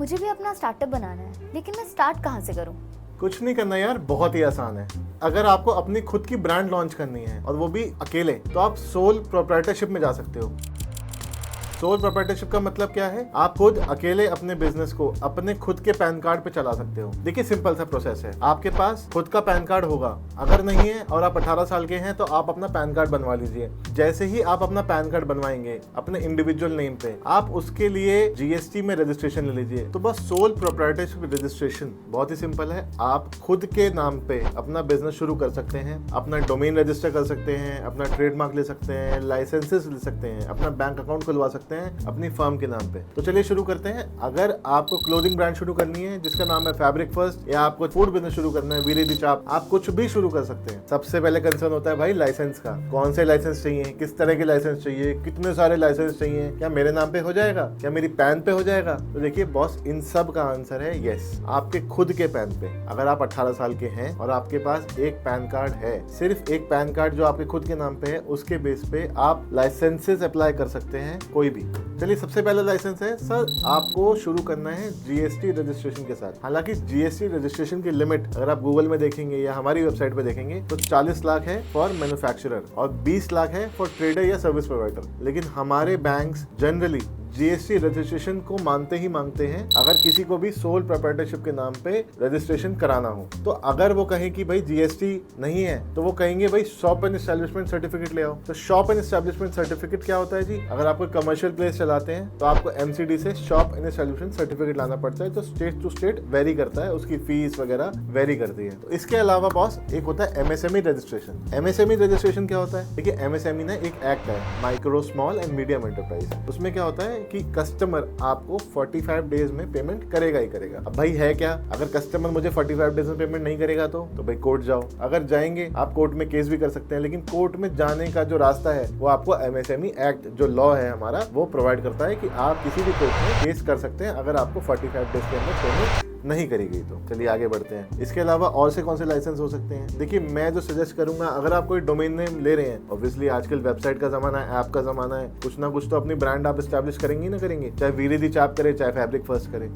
मुझे भी अपना स्टार्टअप बनाना है, लेकिन मैं स्टार्ट कहाँ से करूँ? कुछ नहीं करना यार, बहुत ही आसान है। अगर आपको अपनी खुद की ब्रांड लॉन्च करनी है और वो भी अकेले, तो आप सोल प्रोप्राइटरशिप में जा सकते हो। सोल प्रोप्राइटरशिप का मतलब क्या है? आप खुद अकेले अपने बिजनेस को अपने खुद के पैन कार्ड पे चला सकते हो। देखिए, सिंपल सा प्रोसेस है। आपके पास खुद का पैन कार्ड होगा, अगर नहीं है और आप 18 साल के हैं तो आप अपना पैन कार्ड बनवा लीजिए। जैसे ही आप अपना पैन कार्ड बनवाएंगे अपने इंडिविजुअल नेम पे, आप उसके लिए जीएसटी में रजिस्ट्रेशन ले लीजिए। तो बस सोल प्रोप्राइटरशिप रजिस्ट्रेशन बहुत ही सिंपल है। आप खुद के नाम पे अपना बिजनेस शुरू कर सकते हैं, अपना डोमेन रजिस्टर कर सकते हैं, अपना ट्रेडमार्क ले सकते हैं, लाइसेंसेस ले सकते हैं, अपना बैंक अकाउंट खुलवा सकते हैं अपनी फर्म के नाम पे। तो चलिए शुरू करते हैं। अगर आपको क्लोथिंग ब्रांड शुरू करनी है जिसका नाम है फैब्रिक फर्स्ट, या आपको फूड बिजनेस शुरू करना है वीरे दी चाप, आप कुछ भी शुरू कर सकते हैं। सबसे पहले कंसर्न होता है भाई लाइसेंस का। कौन से लाइसेंस चाहिए, किस तरह के लाइसेंस चाहिए, कितने सारे लाइसेंस चाहिए, क्या मेरे नाम पे हो जाएगा, क्या मेरी पैन पे हो जाएगा? तो देखिए बॉस, इन सब का आंसर है यस, आपके खुद के पैन पे। अगर आप 18 साल के हैं और आपके पास एक पैन कार्ड है, सिर्फ एक पैन कार्ड जो आपके खुद के नाम पे है, उसके बेस पे आप लाइसेंसेस अप्लाई कर सकते हैं कोई भी। चलिए, सबसे पहला लाइसेंस है सर, आपको शुरू करना है जीएसटी रजिस्ट्रेशन के साथ। हालांकि जीएसटी रजिस्ट्रेशन की लिमिट अगर आप गूगल में देखेंगे या हमारी वेबसाइट पे देखेंगे तो 40 लाख है फॉर मैन्युफैक्चरर और 20 लाख है फॉर ट्रेडर या सर्विस प्रोवाइडर। लेकिन हमारे बैंक्स जनरली जीएसटी रजिस्ट्रेशन को मानते ही मांगते हैं अगर किसी को भी सोल प्रोप्राइटरशिप के नाम पे रजिस्ट्रेशन कराना हो। तो अगर वो कहें कि भाई जीएसटी नहीं है तो वो कहेंगे भाई शॉप एंड एस्टैब्लिशमेंट सर्टिफिकेट ले आओ। तो शॉप एंड एस्टैब्लिशमेंट सर्टिफिकेट क्या होता है जी? अगर आप कोई कमर्शियल प्लेस चलाते हैं तो आपको एमसीडी से शॉप एंड एस्टैब्लिशमेंट सर्टिफिकेट लाना पड़ता है। तो स्टेट टू स्टेट वेरी करता है, उसकी फीस वगैरह वेरी करती है। तो इसके अलावा बॉस एक होता है एमएसएमई रजिस्ट्रेशन। एमएसएमई रजिस्ट्रेशन क्या होता है? देखिए, एमएसएमई ना एक एक्ट है, micro small and medium enterprise. उसमें क्या होता है कि कस्टमर आपको 45 डेज में पेमेंट करेगा ही करेगा। अब भाई है क्या, अगर कस्टमर मुझे 45 डेज में पेमेंट नहीं करेगा तो भाई कोर्ट जाओ। अगर जाएंगे आप कोर्ट में केस भी कर सकते हैं, लेकिन कोर्ट में जाने का जो रास्ता है वो आपको एमएसएमई एक्ट जो लॉ है हमारा वो प्रोवाइड करता है कि आप किसी भी कोर्ट में केस कर सकते हैं अगर आपको 45 डेज के अंदर पेमेंट नहीं करेगी। तो चलिए आगे बढ़ते हैं। इसके अलावा और से कौन से लाइसेंस हो सकते हैं? देखिए, मैं जो सजेस्ट करूंगा, अगर आप कोई डोमेन नेम ले रहे हैं, ऑब्वियसली आजकल वेबसाइट का जमाना है, ऐप का जमाना है, कुछ ना कुछ तो अपनी ब्रांड आप एस्टैब्लिश करेंगे ही ना करेंगे, चाहे वीरे दी चाप करे चाहे फैब्रिक फर्स्ट करे।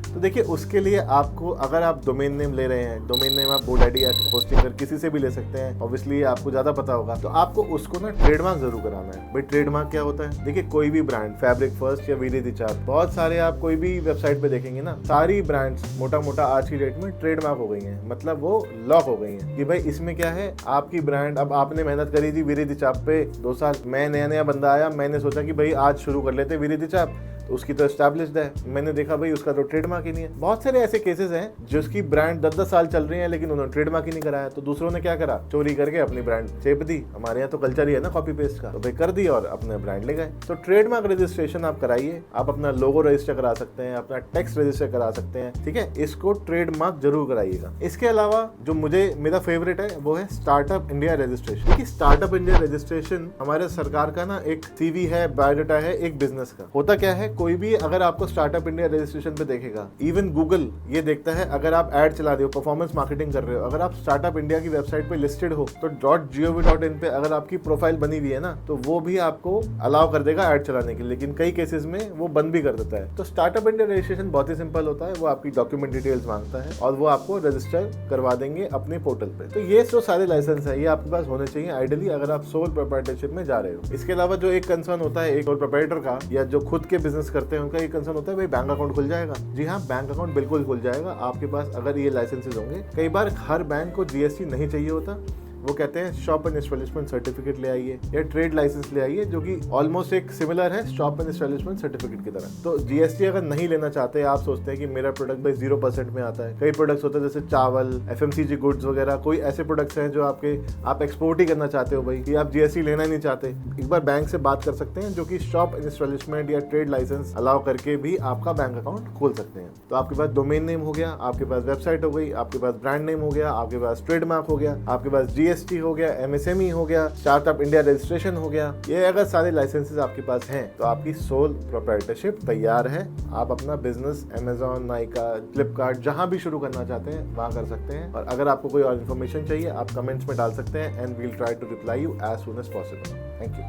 तो देखिए, उसके लिए आपको, अगर आप डोमेन नेम ले रहे हैं, डोमेन नेम आप गोडैडी या होस्टिंगर किसी से भी ले सकते हैं, ऑब्वियसली आपको ज्यादा पता होगा, तो आपको उसको ना ट्रेडमार्क जरूर कराना है। भाई ट्रेडमार्क क्या होता है? देखिए, कोई भी ब्रांड, फैब्रिक फर्स्ट या वीरे दी चाप, बहुत सारे आप कोई भी वेबसाइट पे देखेंगे ना, सारी ब्रांड्स मोटा मोटा आज की डेट में ट्रेडमार्क हो गई हैं, मतलब वो लॉक हो गई हैं कि भाई इसमें क्या है, आपकी ब्रांड, अब आपने मेहनत करी थी वीरे दी चाप पे 2 साल, मैं नया नया बंदा आया, मैंने सोचा कि भाई आज शुरू कर लेते वीरे दी चाप, उसकी तो एस्टैब्लिश्ड है, मैंने देखा भाई उसका तो ट्रेडमार्क ही नहीं है। बहुत सारे ऐसे केसेस हैं जिसकी ब्रांड 10-10 साल चल रही है लेकिन उन्होंने ट्रेडमार्क ही नहीं कराया, तो दूसरों ने क्या करा, चोरी करके अपनी ब्रांड चेप दी। हमारे यहाँ तो कल्चर ही है ना कॉपी पेस्ट का, तो भाई कर दी और अपने ब्रांड ले गए। तो ट्रेडमार्क रजिस्ट्रेशन आप कराइए, आप अपना लोगो रजिस्टर करा सकते हैं, अपना टेक्स्ट रजिस्टर करा सकते हैं, ठीक है, इसको ट्रेडमार्क जरूर कराइएगा। इसके अलावा जो मेरा फेवरेट है वो है स्टार्टअप इंडिया रजिस्ट्रेशन। देखिए, स्टार्टअप इंडिया रजिस्ट्रेशन हमारे सरकार का ना एक सीवी है, बायोडाटा है एक बिजनेस का। होता क्या है, कोई भी अगर आपको स्टार्टअप इंडिया रजिस्ट्रेशन पे देखेगा, इवन गूगल ये देखता है, अगर आप ऐड चला रहे हो, परफॉर्मेंस मार्केटिंग कर रहे हो, अगर आप स्टार्टअप इंडिया की वेबसाइट पे लिस्टेड हो तो .gov.in पे अगर आपकी प्रोफाइल बनी हुई है ना, तो वो भी आपको अलाउ कर देगा ऐड चलाने के लिए, लेकिन कई केसेस में वो बंद भी कर देता है। तो स्टार्टअप इंडिया रजिस्ट्रेशन बहुत ही सिंपल होता है, वो आपकी डॉक्यूमेंट डिटेल्स मांगता है और वो आपको रजिस्टर करवा देंगे अपने पोर्टल पे। तो ये जो सारे लाइसेंस है ये आपके पास होने चाहिए आइडियली, अगर आप सोल प्रोप्राइटरशिप में जा रहे हो। इसके अलावा जो एक कंसर्न होता है एक सोल प्रोप्राइटर का, या जो खुद के बिजनेस करते हैं उनका एक कंसर्न होता है भाई बैंक अकाउंट खुल जाएगा। जी हाँ, बैंक अकाउंट बिल्कुल खुल जाएगा आपके पास अगर ये लाइसेंसेस होंगे। कई बार हर बैंक को जीएसटी नहीं चाहिए होता, वो कहते हैं शॉप एंड एस्टैब्लिशमेंट सर्टिफिकेट ले आइए या ट्रेड लाइसेंस ले आइए, जो कि ऑलमोस्ट एक सिमिलर है शॉप एंड एस्टैब्लिशमेंट सर्टिफिकेट की तरह। तो जीएसटी अगर नहीं लेना चाहते, आप सोचते हैं कि मेरा प्रोडक्ट भाई 0% में आता है, कई प्रोडक्ट्स होते हैं जैसे चावल, एफएमसीजी गुड्स वगैरह, कोई ऐसे प्रोडक्ट्स हैं जो आप एक्सपोर्ट ही करना चाहते हो भाई, कि आप जीएसटी लेना ही नहीं चाहते, एक बार बैंक से बात कर सकते हैं जो कि शॉप एंड एस्टैब्लिशमेंट या ट्रेड लाइसेंस अलाउ करके भी आपका बैंक अकाउंट खोल सकते हैं। तो आपके पास डोमेन नेम हो गया, आपके पास वेबसाइट हो गई, आपके पास ब्रांड नेम हो गया, आपके पास ट्रेडमार्क हो गया, आपके पास जीएसटी हो गया, एमएसएमई हो गया, स्टार्टअप इंडिया रजिस्ट्रेशन हो गया। ये अगर सारे लाइसेंसेस आपके पास हैं तो आपकी सोल प्रोप्राइटरशिप तैयार है। आप अपना बिजनेस अमेजॉन, नाइका, फ्लिपकार्ट जहां भी शुरू करना चाहते हैं वहां कर सकते हैं। और अगर आपको कोई और इन्फॉर्मेशन चाहिए आप कमेंट्स में डाल सकते हैं and we'll try to reply you as soon as possible. Thank you.